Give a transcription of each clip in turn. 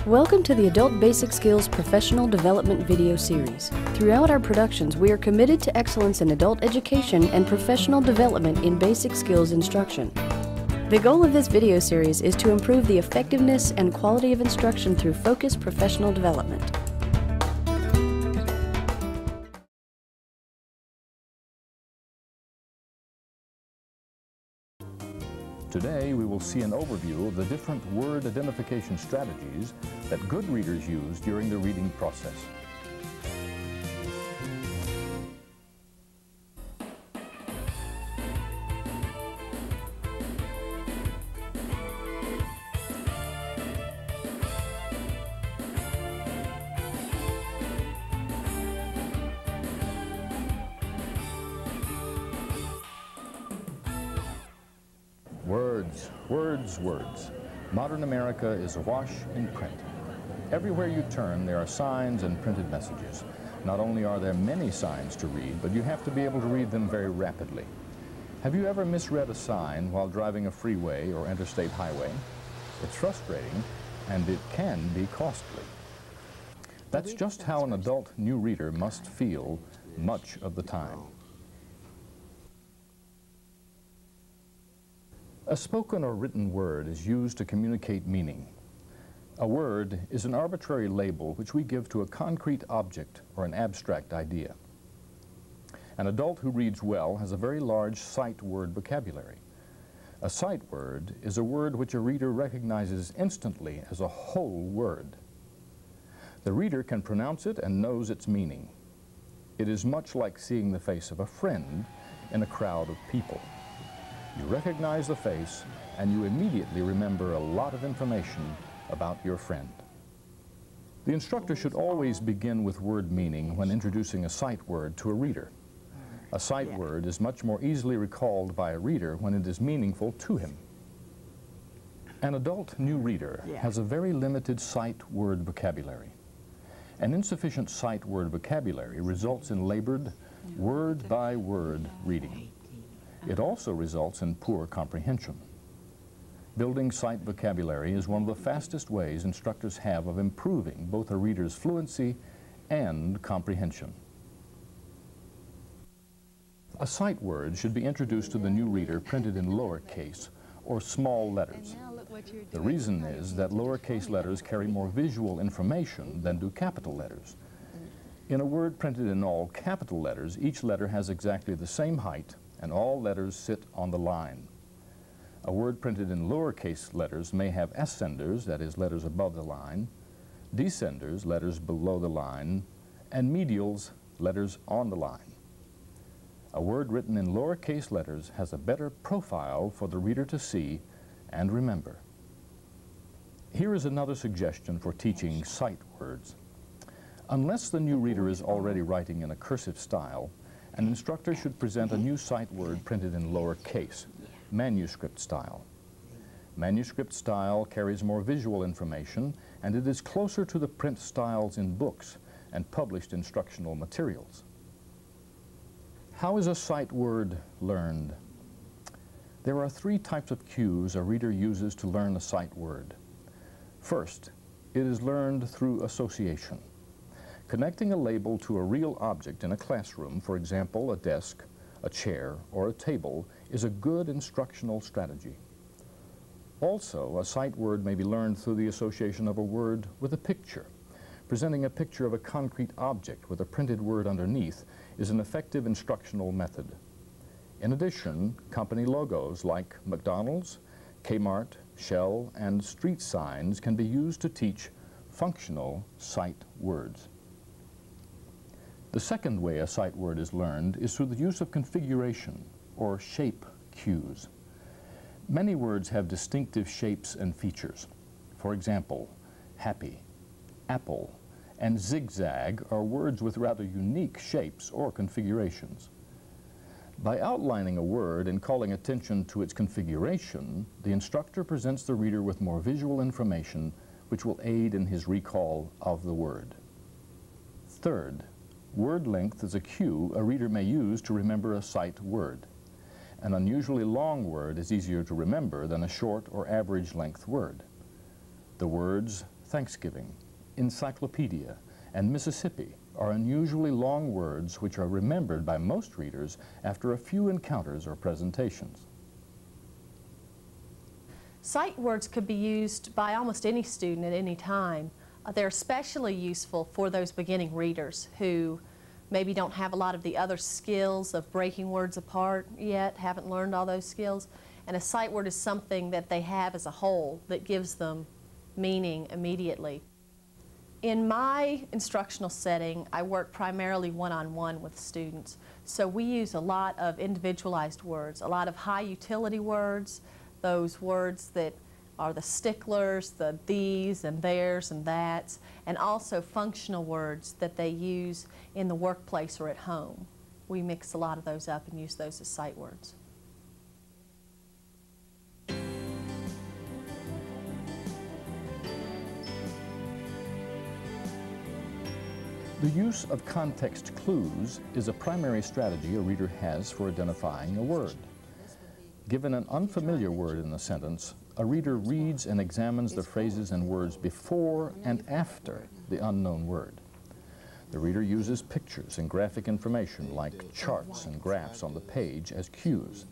Welcome to the Adult Basic Skills Professional Development video series. Throughout our productions, we are committed to excellence in adult education and professional development in basic skills instruction. The goal of this video series is to improve the effectiveness and quality of instruction through focused professional development. Today, we will see an overview of the different word identification strategies that good readers use during the reading process. Words, words, words. Modern America is awash in print. Everywhere you turn, there are signs and printed messages. Not only are there many signs to read, but you have to be able to read them very rapidly. Have you ever misread a sign while driving a freeway or interstate highway? It's frustrating, and it can be costly. That's just how an adult new reader must feel much of the time. A spoken or written word is used to communicate meaning. A word is an arbitrary label which we give to a concrete object or an abstract idea. An adult who reads well has a very large sight word vocabulary. A sight word is a word which a reader recognizes instantly as a whole word. The reader can pronounce it and knows its meaning. It is much like seeing the face of a friend in a crowd of people. You recognize the face, and you immediately remember a lot of information about your friend. The instructor should always begin with word meaning when introducing a sight word to a reader. A sight word is much more easily recalled by a reader when it is meaningful to him. An adult new reader has a very limited sight word vocabulary. An insufficient sight word vocabulary results in labored, word-by-word reading. It also results in poor comprehension. Building sight vocabulary is one of the fastest ways instructors have of improving both a reader's fluency and comprehension. A sight word should be introduced to the new reader printed in lowercase or small letters. The reason is that lowercase letters carry more visual information than do capital letters. In a word printed in all capital letters, each letter has exactly the same height and all letters sit on the line. A word printed in lowercase letters may have ascenders, that is, letters above the line, descenders, letters below the line, and medials, letters on the line. A word written in lowercase letters has a better profile for the reader to see and remember. Here is another suggestion for teaching sight words. Unless the new reader is already writing in a cursive style, an instructor should present a new sight word printed in lowercase, manuscript style. Manuscript style carries more visual information, and it is closer to the print styles in books and published instructional materials. How is a sight word learned? There are three types of cues a reader uses to learn a sight word. First, it is learned through association. Connecting a label to a real object in a classroom, for example, a desk, a chair, or a table, is a good instructional strategy. Also, a sight word may be learned through the association of a word with a picture. Presenting a picture of a concrete object with a printed word underneath is an effective instructional method. In addition, company logos like McDonald's, Kmart, Shell, and street signs can be used to teach functional sight words. The second way a sight word is learned is through the use of configuration or shape cues. Many words have distinctive shapes and features. For example, happy, apple, and zigzag are words with rather unique shapes or configurations. By outlining a word and calling attention to its configuration, the instructor presents the reader with more visual information which will aid in his recall of the word. Third, word length is a cue a reader may use to remember a sight word. An unusually long word is easier to remember than a short or average length word. The words Thanksgiving, encyclopedia, and Mississippi are unusually long words which are remembered by most readers after a few encounters or presentations. Sight words could be used by almost any student at any time. They're especially useful for those beginning readers who maybe don't have a lot of the other skills of breaking words apart yet, haven't learned all those skills. And a sight word is something that they have as a whole that gives them meaning immediately. In my instructional setting, I work primarily one-on-one with students. So we use a lot of individualized words, a lot of high utility words, those words that are the sticklers, the these and theirs and that's, and also functional words that they use in the workplace or at home. We mix a lot of those up and use those as sight words. The use of context clues is a primary strategy a reader has for identifying a word. Given an unfamiliar word in the sentence, a reader reads and examines the phrases and words before and after the unknown word. The reader uses pictures and graphic information like charts and graphs on the page as cues.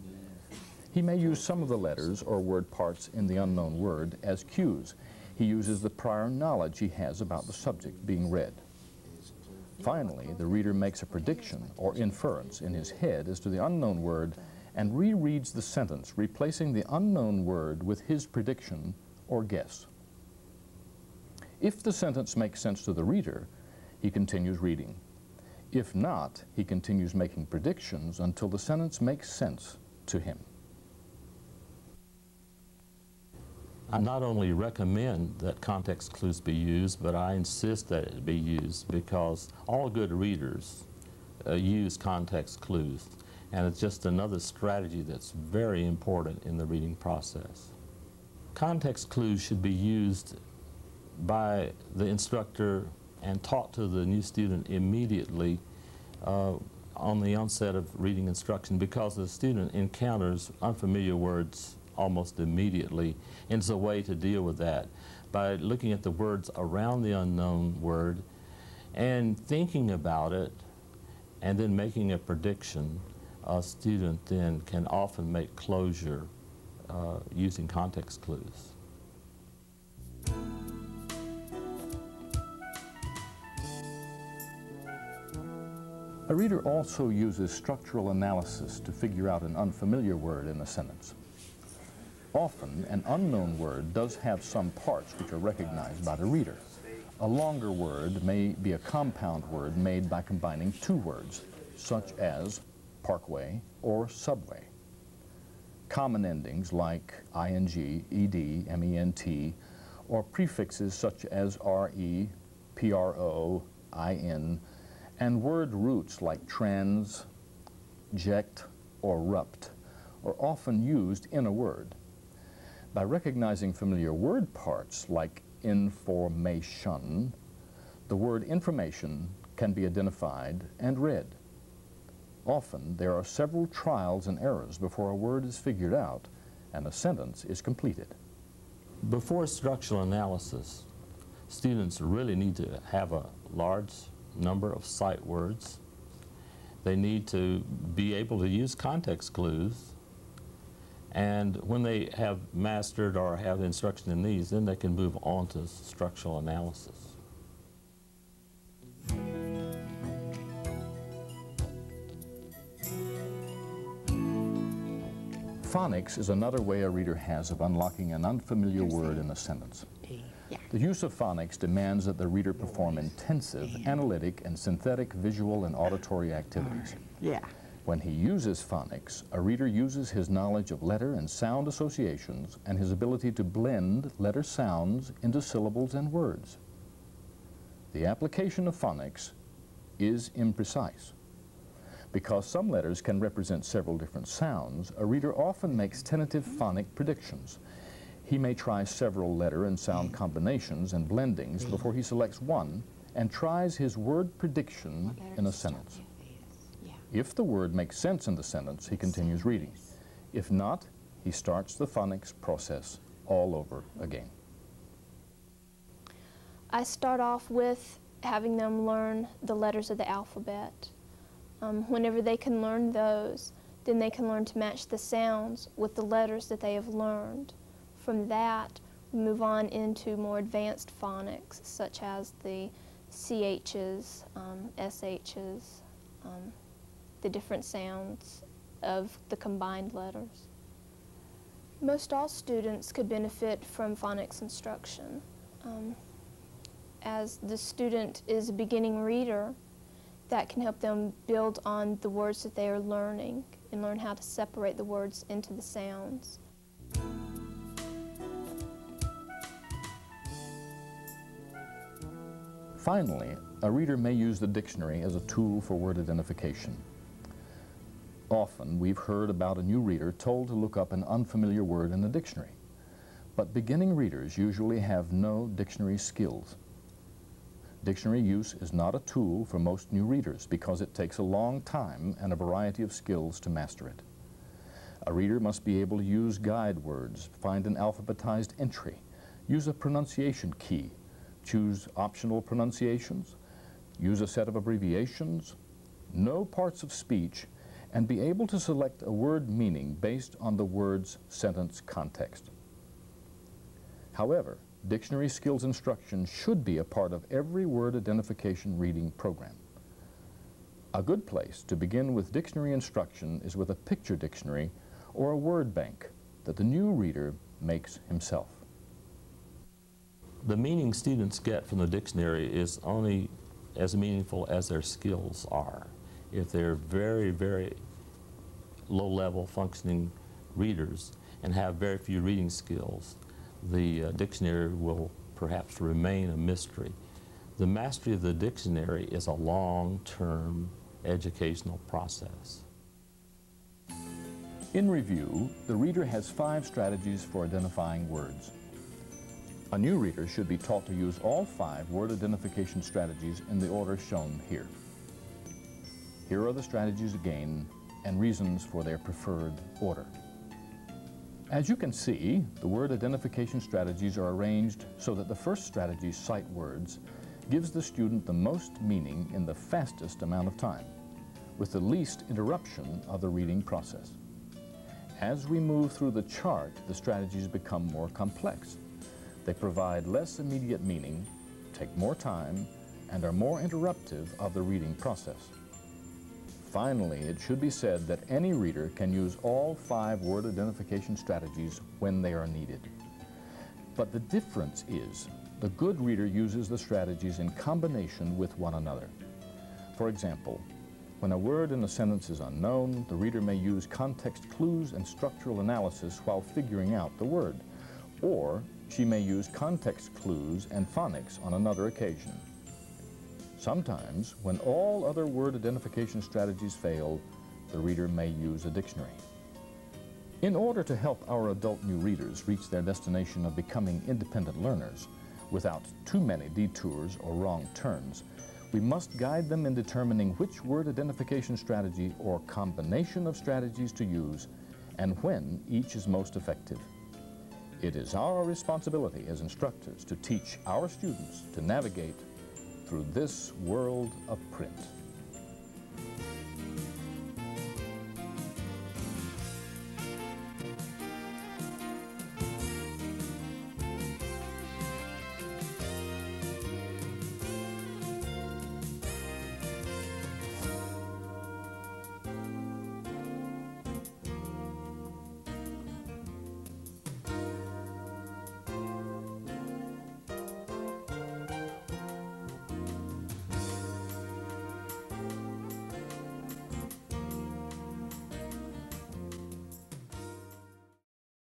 He may use some of the letters or word parts in the unknown word as cues. He uses the prior knowledge he has about the subject being read. Finally, the reader makes a prediction or inference in his head as to the unknown word and rereads the sentence, replacing the unknown word with his prediction or guess. If the sentence makes sense to the reader, he continues reading. If not, he continues making predictions until the sentence makes sense to him. I not only recommend that context clues be used, but I insist that it be used because all good readers use context clues. And it's just another strategy that's very important in the reading process. Context clues should be used by the instructor and taught to the new student immediately on the onset of reading instruction because the student encounters unfamiliar words almost immediately, and it's a way to deal with that by looking at the words around the unknown word and thinking about it and then making a prediction. A student then can often make closure using context clues. A reader also uses structural analysis to figure out an unfamiliar word in a sentence. Often, an unknown word does have some parts which are recognized by the reader. A longer word may be a compound word made by combining two words, such as parkway or subway. Common endings like ing, ed, ment, or prefixes such as re, pro, in, and word roots like trans, ject, or rupt are often used in a word. By recognizing familiar word parts like information, the word information can be identified and read. Often, there are several trials and errors before a word is figured out and a sentence is completed. Before structural analysis, students really need to have a large number of sight words. They need to be able to use context clues. And when they have mastered or have instruction in these, then they can move on to structural analysis. Phonics is another way a reader has of unlocking an unfamiliar word in a sentence. The use of phonics demands that the reader perform intensive, analytic, and synthetic visual and auditory activities. When he uses phonics, a reader uses his knowledge of letter and sound associations and his ability to blend letter sounds into syllables and words. The application of phonics is imprecise. Because some letters can represent several different sounds, a reader often makes tentative phonic predictions. He may try several letter and sound combinations and blendings before he selects one and tries his word prediction in a sentence. If the word makes sense in the sentence, he continues reading. If not, he starts the phonics process all over again. I start off with having them learn the letters of the alphabet. Whenever they can learn those, then they can learn to match the sounds with the letters that they have learned. From that, we move on into more advanced phonics, such as the CHs, SHs, the different sounds of the combined letters. Most all students could benefit from phonics instruction. As the student is a beginning reader, that can help them build on the words that they are learning and learn how to separate the words into the sounds. Finally, a reader may use the dictionary as a tool for word identification. Often we've heard about a new reader told to look up an unfamiliar word in the dictionary, but beginning readers usually have no dictionary skills. Dictionary use is not a tool for most new readers because it takes a long time and a variety of skills to master it. A reader must be able to use guide words, find an alphabetized entry, use a pronunciation key, choose optional pronunciations, use a set of abbreviations, know parts of speech, and be able to select a word meaning based on the word's sentence context. However, dictionary skills instruction should be a part of every word identification reading program. A good place to begin with dictionary instruction is with a picture dictionary or a word bank that the new reader makes himself. The meaning students get from the dictionary is only as meaningful as their skills are. If they're very, very low-level functioning readers and have very few reading skills, the dictionary will perhaps remain a mystery. The mastery of the dictionary is a long-term educational process. In review, the reader has 5 strategies for identifying words. A new reader should be taught to use all 5 word identification strategies in the order shown here. Here are the strategies again and reasons for their preferred order. As you can see, the word identification strategies are arranged so that the first strategy, sight words, gives the student the most meaning in the fastest amount of time, with the least interruption of the reading process. As we move through the chart, the strategies become more complex. They provide less immediate meaning, take more time, and are more interruptive of the reading process. Finally, it should be said that any reader can use all 5 word identification strategies when they are needed. But the difference is, the good reader uses the strategies in combination with one another. For example, when a word in a sentence is unknown, the reader may use context clues and structural analysis while figuring out the word. Or she may use context clues and phonics on another occasion. Sometimes, when all other word identification strategies fail, the reader may use a dictionary. In order to help our adult new readers reach their destination of becoming independent learners without too many detours or wrong turns, we must guide them in determining which word identification strategy or combination of strategies to use and when each is most effective. It is our responsibility as instructors to teach our students to navigate through this world of print.